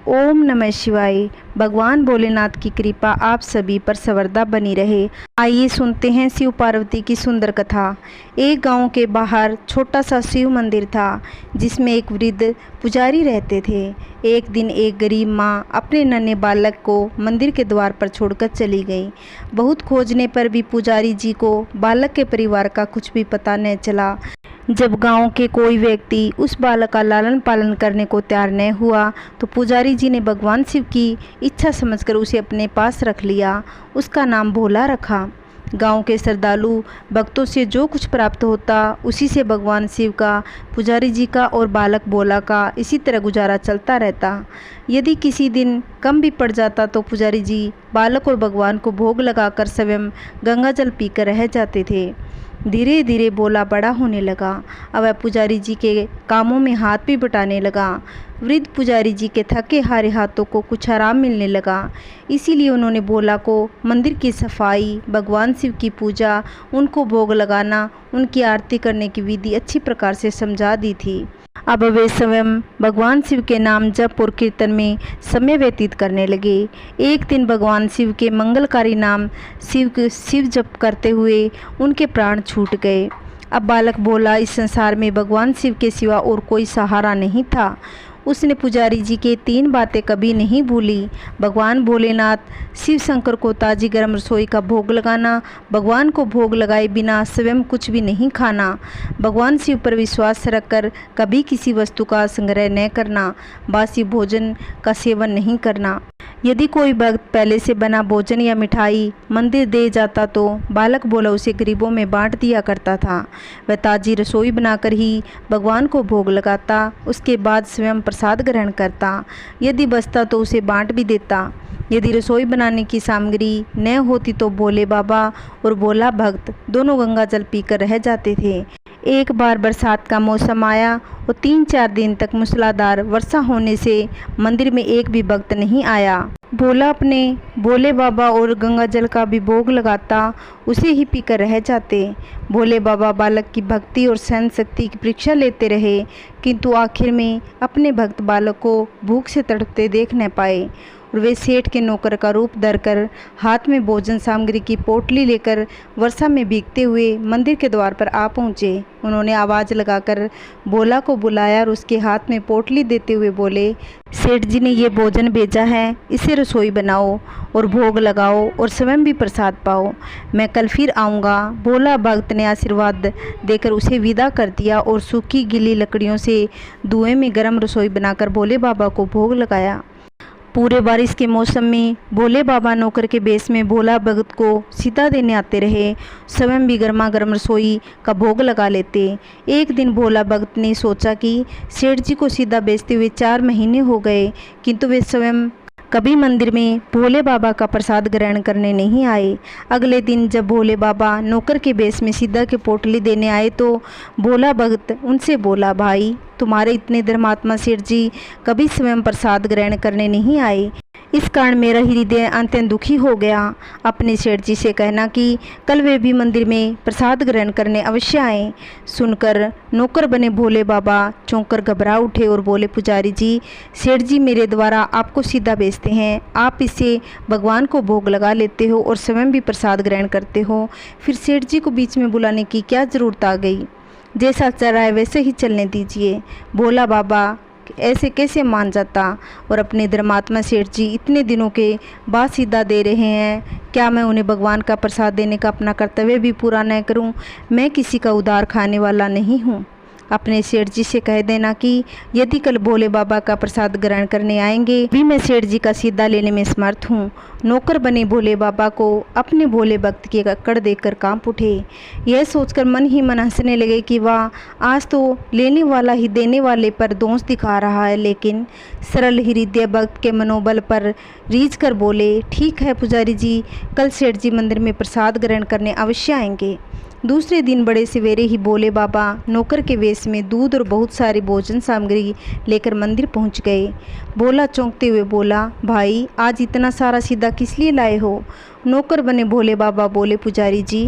ओम नमः शिवाय। भगवान भोलेनाथ की कृपा आप सभी पर सर्वदा बनी रहे। आइए सुनते हैं शिव पार्वती की सुंदर कथा। एक गांव के बाहर छोटा सा शिव मंदिर था जिसमें एक वृद्ध पुजारी रहते थे। एक दिन एक गरीब माँ अपने नन्हे बालक को मंदिर के द्वार पर छोड़कर चली गई। बहुत खोजने पर भी पुजारी जी को बालक के परिवार का कुछ भी पता न चला। जब गांव के कोई व्यक्ति उस बालक का लालन पालन करने को तैयार न हुआ तो पुजारी जी ने भगवान शिव की इच्छा समझकर उसे अपने पास रख लिया। उसका नाम भोला रखा। गांव के श्रद्धालु भक्तों से जो कुछ प्राप्त होता उसी से भगवान शिव का, पुजारी जी का और बालक भोला का इसी तरह गुजारा चलता रहता। यदि किसी दिन कम भी पड़ जाता तो पुजारी जी बालक और भगवान को भोग लगाकर स्वयं गंगा जल पीकर रह जाते थे। धीरे धीरे भोला बड़ा होने लगा। अब वह पुजारी जी के कामों में हाथ भी बटाने लगा। वृद्ध पुजारी जी के थके हारे हाथों को कुछ आराम मिलने लगा। इसीलिए उन्होंने भोला को मंदिर की सफाई, भगवान शिव की पूजा, उनको भोग लगाना, उनकी आरती करने की विधि अच्छी प्रकार से समझा दी थी। अब वे स्वयं भगवान शिव के नाम जप और कीर्तन में समय व्यतीत करने लगे। एक दिन भगवान शिव के मंगलकारी नाम शिव जप करते हुए उनके प्राण छूट गए। अब बालक भोला इस संसार में भगवान शिव के सिवा और कोई सहारा नहीं था। उसने पुजारी जी के 3 बातें कभी नहीं भूली। भगवान भोलेनाथ, शिव शंकर को ताज़ी गर्म रसोई का भोग लगाना, भगवान को भोग लगाए बिना स्वयं कुछ भी नहीं खाना, भगवान शिव पर विश्वास रखकर कभी किसी वस्तु का संग्रह न करना, बासी भोजन का सेवन नहीं करना। यदि कोई भक्त पहले से बना भोजन या मिठाई मंदिर दे जाता तो बालक भोला उसे गरीबों में बांट दिया करता था। वह ताज़ी रसोई बनाकर ही भगवान को भोग लगाता, उसके बाद स्वयं प्रसाद ग्रहण करता। यदि बचता तो उसे बांट भी देता। यदि रसोई बनाने की सामग्री न होती तो भोले बाबा और भोला भक्त दोनों गंगा जल पीकर रह जाते थे। एक बार बरसात का मौसम आया और 3-4 दिन तक मूसलाधार वर्षा होने से मंदिर में एक भी भक्त नहीं आया। भोला अपने भोले बाबा और गंगा जल का भी भोग लगाता, उसे ही पीकर रह जाते। भोले बाबा बालक की भक्ति और सहन शक्ति की परीक्षा लेते रहे, किंतु आखिर में अपने भक्त बालक को भूख से तड़पते देख न पाए और वे सेठ के नौकर का रूप धरकर हाथ में भोजन सामग्री की पोटली लेकर वर्षा में भीगते हुए मंदिर के द्वार पर आ पहुँचे। उन्होंने आवाज़ लगाकर भोला को बुलाया और उसके हाथ में पोटली देते हुए बोले, सेठ जी ने ये भोजन भेजा है, इसे रसोई बनाओ और भोग लगाओ और स्वयं भी प्रसाद पाओ। मैं कल फिर आऊँगा। भोला भक्त ने आशीर्वाद देकर उसे विदा कर दिया और सूखी गीली लकड़ियों से धुएं में गर्म रसोई बनाकर भोले बाबा को भोग लगाया। पूरे बारिश के मौसम में भोले बाबा नौकर के बेस में भोला भक्त को सीधा देने आते रहे, स्वयं भी गर्मा गर्म रसोई का भोग लगा लेते। एक दिन भोला भक्त ने सोचा कि सेठ जी को सीधा बेचते हुए 4 महीने हो गए, किंतु वे स्वयं कभी मंदिर में भोले बाबा का प्रसाद ग्रहण करने नहीं आए। अगले दिन जब भोले बाबा नौकर के बेस में सीधा की पोटली देने आए तो भोला भक्त उनसे बोला, भाई तुम्हारे इतने धर्मात्मा सेठ जी कभी स्वयं प्रसाद ग्रहण करने नहीं आए, इस कारण मेरा हृदय अत्यंत दुखी हो गया। अपने सेठ जी से कहना कि कल वे भी मंदिर में प्रसाद ग्रहण करने अवश्य आए। सुनकर नौकर बने भोले बाबा चौंक कर घबरा उठे और बोले, पुजारी जी, सेठ जी मेरे द्वारा आपको सीधा भेजते हैं, आप इससे भगवान को भोग लगा लेते हो और स्वयं भी प्रसाद ग्रहण करते हो, फिर सेठ जी को बीच में बुलाने की क्या ज़रूरत आ गई। जैसा चल रहा है वैसे ही चलने दीजिए। भोला बाबा ऐसे कैसे मान जाता और अपने धर्मात्मा सेठ जी इतने दिनों के बाद सीधा दे रहे हैं, क्या मैं उन्हें भगवान का प्रसाद देने का अपना कर्तव्य भी पूरा न करूं? मैं किसी का उधार खाने वाला नहीं हूं। अपने सेठ जी से कह देना कि यदि कल भोले बाबा का प्रसाद ग्रहण करने आएंगे भी मैं सेठ जी का सीधा लेने में समर्थ हूँ। नौकर बने भोले बाबा को अपने भोले भक्त की अक्कड़ देखकर कांप उठे। यह सोचकर मन ही मन हंसने लगे कि वाह, आज तो लेने वाला ही देने वाले पर दोष दिखा रहा है। लेकिन सरल हृदय भक्त के मनोबल पर रीझ कर बोले, ठीक है पुजारी जी, कल सेठ जी मंदिर में प्रसाद ग्रहण करने अवश्य आएंगे। दूसरे दिन बड़े सवेरे ही भोले बाबा नौकर के वेश में दूध और बहुत सारी भोजन सामग्री लेकर मंदिर पहुंच गए। भोला चौंकते हुए बोला, भाई आज इतना सारा सीधा किस लिए लाए हो? नौकर बने भोले बाबा बोले, पुजारी जी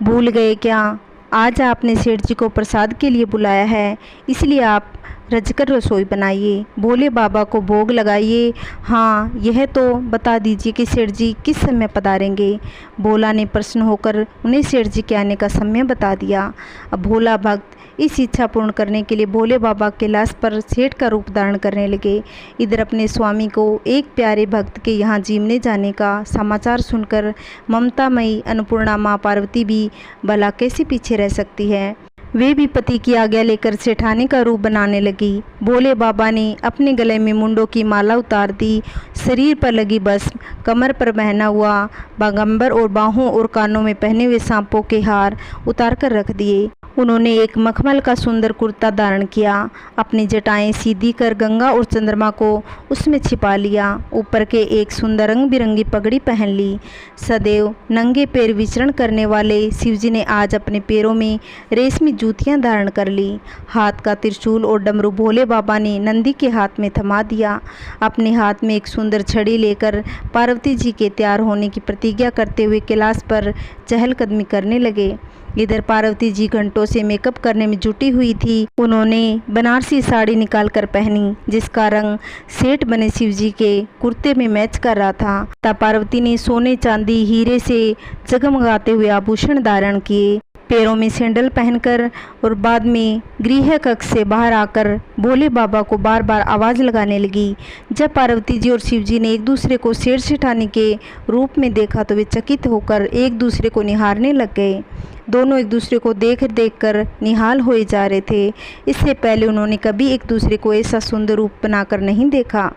भूल गए क्या, आज आपने सेठ जी को प्रसाद के लिए बुलाया है, इसलिए आप रचकर रसोई बनाइए, भोले बाबा को भोग लगाइए। हाँ, यह तो बता दीजिए कि सेठ जी किस समय पधारेंगे। भोला ने प्रसन्न होकर उन्हें सेठ जी के आने का समय बता दिया। अब भोला भक्त इस इच्छा पूर्ण करने के लिए भोले बाबा कैलाश पर सेठ का रूप धारण करने लगे। इधर अपने स्वामी को एक प्यारे भक्त के यहाँ जीवने जाने का समाचार सुनकर ममतामयी अन्नपूर्णा माँ पार्वती भी भला कैसे पीछे रह सकती है। वे भी पति की आज्ञा लेकर सेठानी का रूप बनाने लगी। भोले बाबा ने अपने गले में मुंडों की माला उतार दी, शरीर पर लगी भस्म, कमर पर पहना हुआ बागंबर और बाहों और कानों में पहने हुए सांपों के हार उतार कर रख दिए। उन्होंने एक मखमल का सुंदर कुर्ता धारण किया, अपनी जटाएं सीधी कर गंगा और चंद्रमा को उसमें छिपा लिया, ऊपर के एक सुंदर रंग बिरंगी पगड़ी पहन ली। सदैव नंगे पैर विचरण करने वाले शिवजी ने आज अपने पैरों में रेशमी जूतियां धारण कर ली। हाथ का त्रिशूल और डमरू भोले बाबा ने नंदी के हाथ में थमा दिया। अपने हाथ में एक सुंदर छड़ी लेकर पार्वती जी के तैयार होने की प्रतिज्ञा करते हुए कैलाश पर चहलकदमी करने लगे। इधर पार्वती जी घंटों से मेकअप करने में जुटी हुई थी। उन्होंने बनारसी साड़ी निकाल कर पहनी, जिसका रंग सेठ बने शिवजी के कुर्ते में मैच कर रहा था। तब पार्वती ने सोने चांदी हीरे से जगमगाते हुए आभूषण धारण किए, पैरों में सैंडल पहनकर और बाद में गृह कक्ष से बाहर आकर भोले बाबा को बार बार आवाज़ लगाने लगी। जब पार्वती जी और शिवजी ने एक दूसरे को सेठ सेठानी के रूप में देखा तो वे चकित होकर एक दूसरे को निहारने लग गए। दोनों एक दूसरे को देख देख कर निहाल होए जा रहे थे। इससे पहले उन्होंने कभी एक दूसरे को ऐसा सुंदर रूप बनाकर नहीं देखा।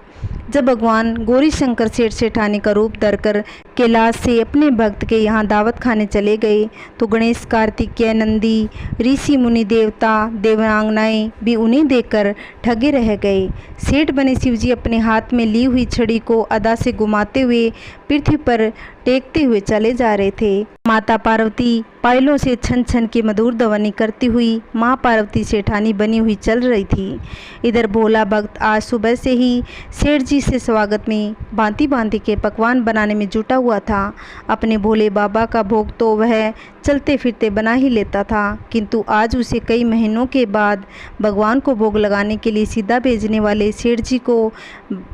जब भगवान गौरी शंकर सेठ सेठानी का रूप धरकर कैलाश से अपने भक्त के यहाँ दावत खाने चले गए तो गणेश, कार्तिकेय, नंदी, ऋषि, मुनि, देवता, देवांगनाएं भी उन्हें देखकर ठगे रह गए। सेठ बने शिवजी अपने हाथ में ली हुई छड़ी को अदा से घुमाते हुए पृथ्वी पर टेकते हुए चले जा रहे थे। माता पार्वती पायलों से छन छन की मधुर ध्वनि करती हुई माँ पार्वती सेठानी बनी हुई चल रही थी। इधर भोला भक्त आज सुबह से ही सेठ जी से स्वागत में भांति भांति के पकवान बनाने में जुटा हुआ था। अपने भोले बाबा का भोग तो वह चलते फिरते बना ही लेता था, किंतु आज उसे कई महीनों के बाद भगवान को भोग लगाने के लिए सीधा भेजने वाले सेठ जी को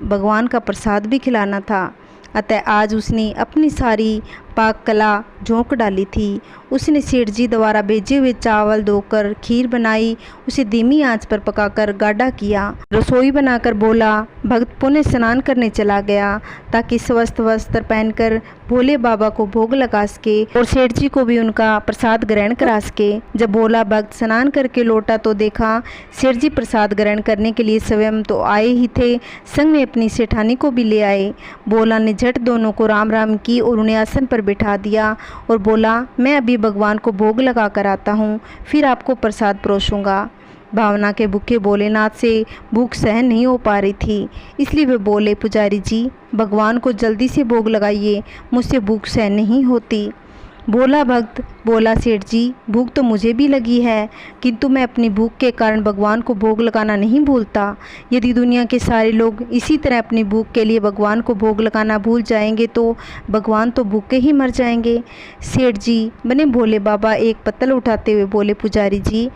भगवान का प्रसाद भी खिलाना था। अतः आज उसने अपनी सारी पाक कला झोंक डाली थी। उसने सेठ जी द्वारा भेजे हुए चावल धोकर खीर बनाई, उसे धीमी आंच पर पकाकर गाढ़ा किया। रसोई बनाकर भोला भक्त पुण्य स्नान करने चला गया ताकि स्वस्थ वस्त्र पहनकर भोले बाबा को भोग लगा सके और सेठ जी को भी उनका प्रसाद ग्रहण करा सके। जब भोला भक्त स्नान करके लौटा तो देखा सेठ जी प्रसाद ग्रहण करने के लिए स्वयं तो आए ही थे, संग में अपनी सेठानी को भी ले आए। भोला ने झट दोनों को राम राम की और उन्हें आसन पर बिठा दिया और बोला, मैं अभी भगवान को भोग लगा कर आता हूँ, फिर आपको प्रसाद परोसूंगा। भावना के भूखे भोलेनाथ से भूख सहन नहीं हो पा रही थी, इसलिए वे बोले, पुजारी जी भगवान को जल्दी से भोग लगाइए, मुझसे भूख सहन नहीं होती। भोला भक्त बोला, सेठ जी भूख तो मुझे भी लगी है, किंतु मैं अपनी भूख के कारण भगवान को भोग लगाना नहीं भूलता। यदि दुनिया के सारे लोग इसी तरह अपनी भूख के लिए भगवान को भोग लगाना भूल जाएंगे तो भगवान तो भूखे ही मर जाएंगे। सेठ जी बने भोले बाबा एक पत्तल उठाते हुए बोले, पुजारी जी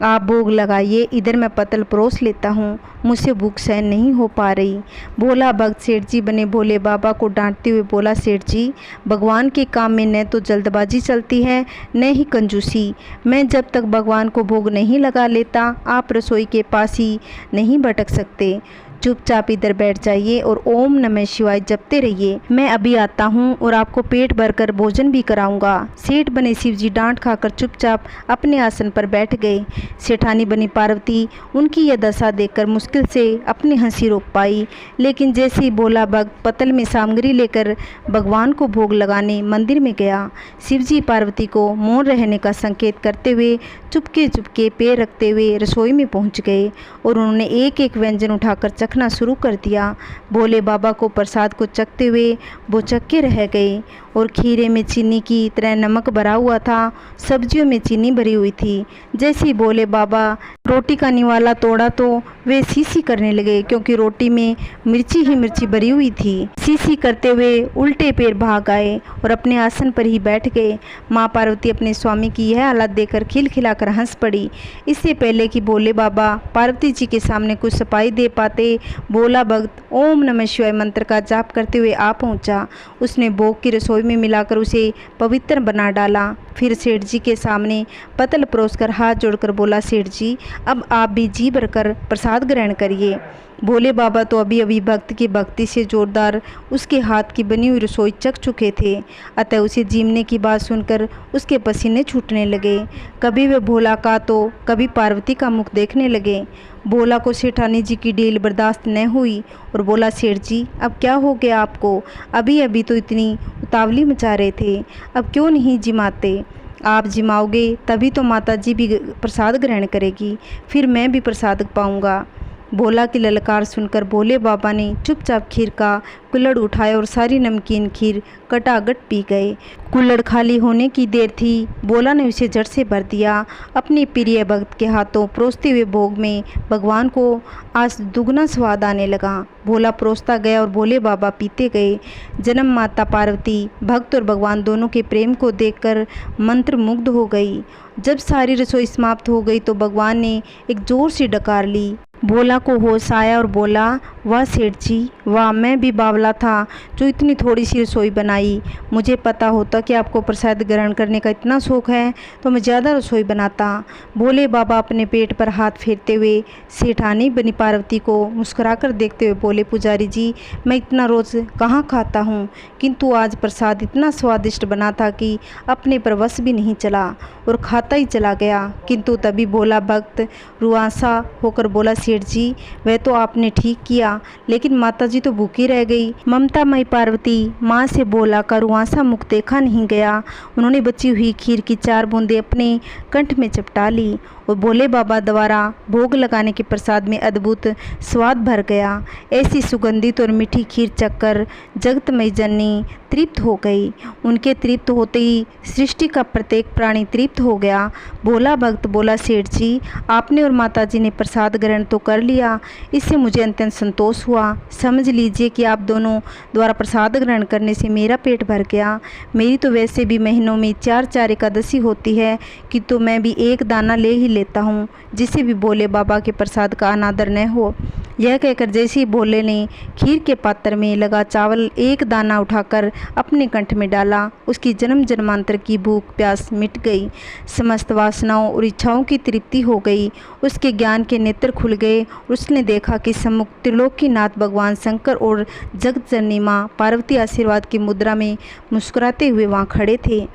आप भोग लगाइए, इधर मैं पत्तल परोस लेता हूँ, मुझसे भूख सहन नहीं हो पा रही। भोला भक्त सेठ जी बने भोले बाबा को डांटते हुए बोला, सेठ जी भगवान के काम में न तो जल्दबाजी चलती है न ही कंजूसी। मैं जब तक भगवान को भोग नहीं लगा लेता आप रसोई के पास ही नहीं भटक सकते। चुपचाप इधर बैठ जाइए और ओम नमः शिवाय जपते रहिए। मैं अभी आता हूँ और आपको पेट भरकर भोजन भी कराऊंगा। सेठ बने शिवजी डांट खाकर चुपचाप अपने आसन पर बैठ गए। सेठानी बनी पार्वती उनकी यह दशा देखकर मुश्किल से अपनी हंसी रोक पाई, लेकिन जैसे ही भोला भक्त पत्तल में सामग्री लेकर भगवान को भोग लगाने मंदिर में गया, शिवजी पार्वती को मौन रहने का संकेत करते हुए चुपके चुपके पैर रखते हुए रसोई में पहुँच गए और उन्होंने एक एक व्यंजन उठाकर चखना शुरू कर दिया। भोले बाबा को प्रसाद को चखते हुए वो चक्के रह गए और खीरे में चीनी की तरह नमक भरा हुआ था, सब्जियों में चीनी भरी हुई थी। जैसे ही भोले बाबा रोटी का निवाला तोड़ा तो वे सी करने लगे, क्योंकि रोटी में मिर्ची ही मिर्ची भरी हुई थी। सी करते हुए उल्टे पैर भाग आए और अपने आसन पर ही बैठ गए। माँ पार्वती अपने स्वामी की यह हालत देखकर खिलखिलाकर हंस पड़ी। इससे पहले कि भोले बाबा पार्वती जी के सामने कुछ सफाई दे पाते, भोला भक्त ओम नमः शिवाय मंत्र का जाप करते हुए आ पहुंचा। उसने भोग की रसोई में मिलाकर उसे पवित्र बना डाला। फिर सेठ जी के सामने पतल परोसकर हाथ जोड़कर बोला, सेठ जी अब आप भी जी भरकर प्रसाद ग्रहण करिए। भोले बाबा तो अभी अभी भक्त की भक्ति से जोरदार उसके हाथ की बनी हुई रसोई चख चुके थे, अतः उसे जीमने की बात सुनकर उसके पसीने छूटने लगे। कभी वे भोला का तो कभी पार्वती का मुख देखने लगे। भोला को सेठानी जी की ढील बर्दाश्त न हुई और बोला, सेठ जी अब क्या हो गया आपको? अभी अभी तो इतनी उतावली मचा रहे थे, अब क्यों नहीं जिमाते? आप जिमाओगे तभी तो माता जी भी प्रसाद ग्रहण करेगी, फिर मैं भी प्रसाद पाऊँगा। भोला की ललकार सुनकर भोले बाबा ने चुपचाप खीर का कुल्हड़ उठाया और सारी नमकीन खीर कटागट पी गए। कुल्हड़ खाली होने की देर थी, भोला ने उसे जड़ से भर दिया। अपने प्रिय भक्त के हाथों परोसते हुए भोग में भगवान को आज दुगना स्वाद आने लगा। भोला परोसता गया और भोले बाबा पीते गए। जन्म माता पार्वती भक्त और भगवान दोनों के प्रेम को देखकर मंत्रमुग्ध हो गई। जब सारी रसोई समाप्त हो गई तो भगवान ने एक जोर से डकार ली। भोला को होश आया और बोला, वाह सेठ जी वाह, मैं भी बावला था जो इतनी थोड़ी सी रसोई बनाई। मुझे पता होता कि आपको प्रसाद ग्रहण करने का इतना शौक है तो मैं ज़्यादा रसोई बनाता। भोले बाबा अपने पेट पर हाथ फेरते हुए सेठानी बनी पार्वती को मुस्कुराकर देखते हुए बोले, पुजारी जी मैं इतना रोज़ कहाँ खाता हूँ, किंतु आज प्रसाद इतना स्वादिष्ट बना था कि अपने पर वश भी नहीं चला और खाता ही चला गया। किंतु तभी भोला भक्त रुआंसा होकर बोला, सेठ जी वह तो आपने ठीक किया, लेकिन माता जी तो भूखी रह गई। ममता मई पार्वती माँ से भोला का रुआंसा मुख देखा नहीं गया। उन्होंने बची हुई खीर की 4 बूंदें अपने कंठ में चपटा ली और भोले बाबा द्वारा भोग लगाने के प्रसाद में अद्भुत स्वाद भर गया। ऐसी सुगंधित और मीठी खीर चखकर जगतमयी जननी तृप्त हो गई। उनके तृप्त होते ही सृष्टि का प्रत्येक प्राणी तृप्त हो गया। भोला भक्त बोला, सेठ जी आपने और माता जी ने प्रसाद ग्रहण तो कर लिया, इससे मुझे अत्यंत संतोष हुआ। समझ लीजिए कि आप दोनों द्वारा प्रसाद ग्रहण करने से मेरा पेट भर गया। मेरी तो वैसे भी महीनों में 4 एकादशी होती है, कि तो मैं भी एक दाना ले ही लेता हूँ, जिससे भी भोले बाबा के प्रसाद का अनादर न हो। यह कहकर जैसे ही भोले ने खीर के पात्र में लगा चावल एक दाना उठाकर अपने कंठ में डाला, उसकी जन्म जन्मांतर की भूख प्यास मिट गई। समस्त वासनाओं और इच्छाओं की तृप्ति हो गई। उसके ज्ञान के नेत्र खुल गए और उसने देखा कि सम्मुख त्रिलोकीनाथ भगवान शंकर और जगत जननी माँ पार्वती आशीर्वाद की मुद्रा में मुस्कुराते हुए वहाँ खड़े थे।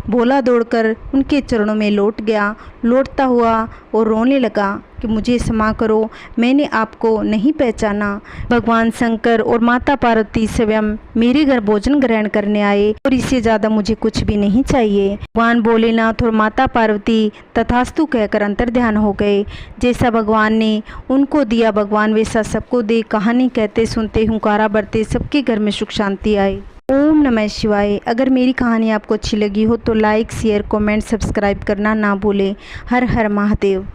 भोला दौड़कर उनके चरणों में लौट गया, लौटता हुआ और रोने लगा कि मुझे क्षमा करो, मैंने आपको नहीं पहचाना। भगवान शंकर और माता पार्वती स्वयं मेरे घर भोजन ग्रहण करने आए और इससे ज़्यादा मुझे कुछ भी नहीं चाहिए। भगवान भोलेनाथ और माता पार्वती तथास्तु कहकर अंतर्ध्यान हो गए। जैसा भगवान ने उनको दिया भगवान वैसा सबको दे। कहानी कहते सुनते हुंकारा बरते सबके घर में सुख शांति आए। ओम नमः शिवाय। अगर मेरी कहानी आपको अच्छी लगी हो तो लाइक शेयर कमेंट सब्सक्राइब करना ना भूलें। हर हर महादेव।